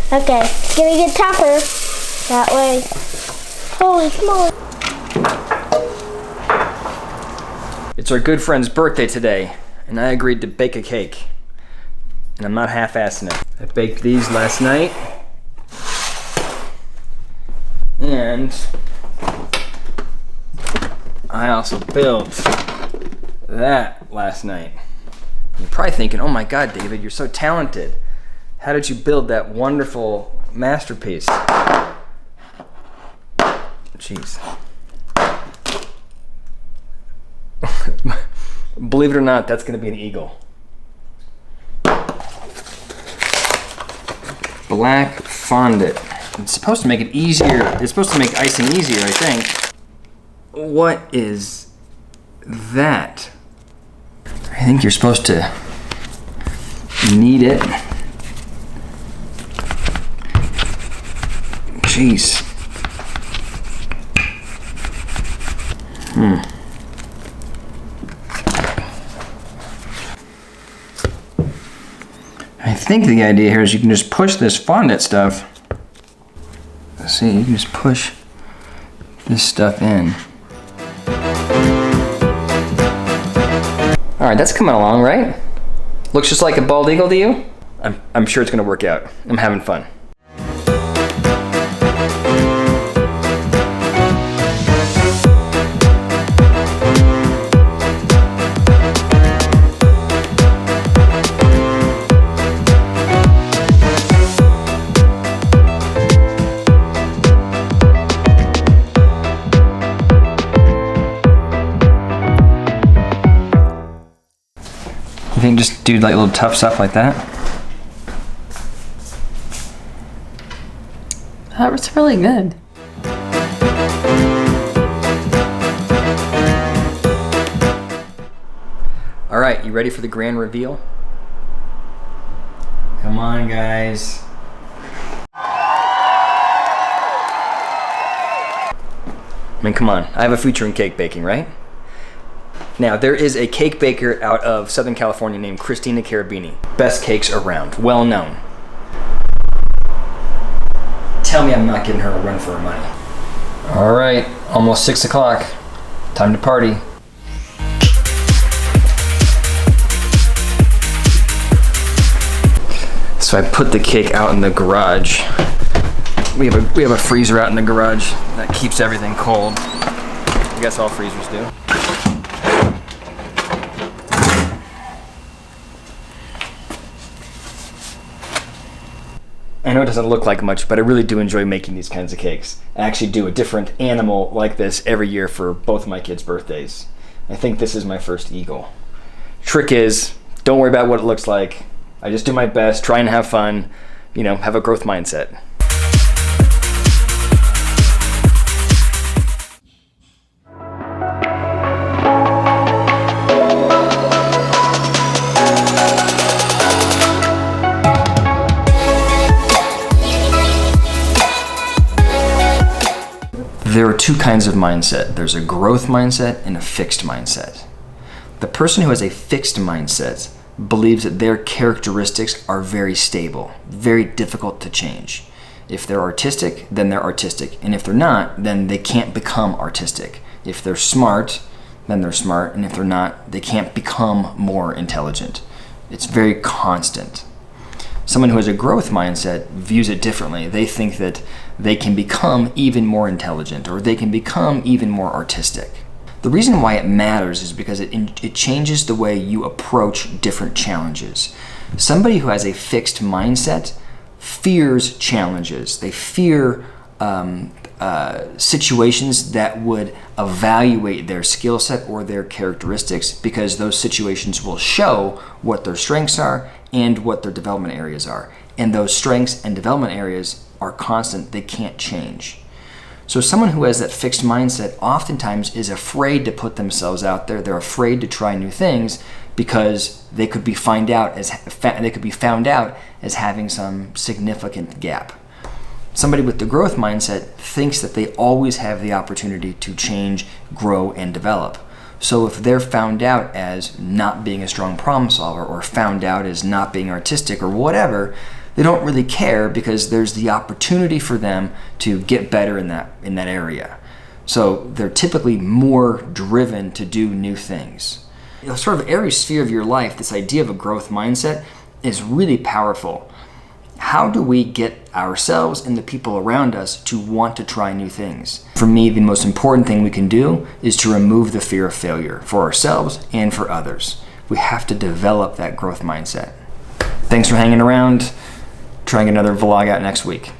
Okay, give me a good topper. That way. Holy smoly. It's our good friend's birthday today, and I agreed to bake a cake. And I'm not half-assing it. I baked these last night. And I also built that last night. You're probably thinking, oh my God, David, you're so talented. How did you build that wonderful masterpiece? Jeez. Believe it or not, that's gonna be an eagle. Black fondant. It's supposed to make it easier. It's supposed to make icing easier, I think. What is that? I think you're supposed to knead it. Jeez. I think the idea here is you can just push this fondant stuff. Let's see, you can just push this stuff in. All right, that's coming along, right? Looks just like a bald eagle to you? I'm sure it's gonna work out. I'm having fun. You think just do like little tough stuff like that? That was really good. All right, you ready for the grand reveal? Come on, guys. I mean, come on. I have a future in cake baking, right? Now, there is a cake baker out of Southern California named Christina Carabini. Best cakes around, well known. Tell me I'm not giving her a run for her money. All right, almost 6 o'clock. Time to party. So I put the cake out in the garage. We have a freezer out in the garage that keeps everything cold. I guess all freezers do. I know it doesn't look like much, but I really do enjoy making these kinds of cakes. I actually do a different animal like this every year for both of my kids' birthdays. I think this is my first eagle. Trick is, don't worry about what it looks like. I just do my best, try and have fun, you know, have a growth mindset. There are two kinds of mindset. There's a growth mindset and a fixed mindset. The person who has a fixed mindset believes that their characteristics are very stable, very difficult to change. If they're artistic, then they're artistic. And if they're not, then they can't become artistic. If they're smart, then they're smart. And if they're not, they can't become more intelligent. It's very constant. Someone who has a growth mindset views it differently. They think that they can become even more intelligent or they can become even more artistic. The reason why it matters is because it changes the way you approach different challenges. Somebody who has a fixed mindset fears challenges. They fear situations that would evaluate their skill set or their characteristics, because those situations will show what their strengths are and what their development areas are. And those strengths and development areas are constant, they can't change. So someone who has that fixed mindset oftentimes is afraid to put themselves out there. They're afraid to try new things because they could be found out as having some significant gap. Somebody with the growth mindset thinks that they always have the opportunity to change, grow, and develop. So if they're found out as not being a strong problem solver or found out as not being artistic or whatever, they don't really care because there's the opportunity for them to get better in that area. So they're typically more driven to do new things. Sort of every sphere of your life, this idea of a growth mindset is really powerful. How do we get ourselves and the people around us to want to try new things? For me, the most important thing we can do is to remove the fear of failure for ourselves and for others. We have to develop that growth mindset. Thanks for hanging around. Trying another vlog out next week.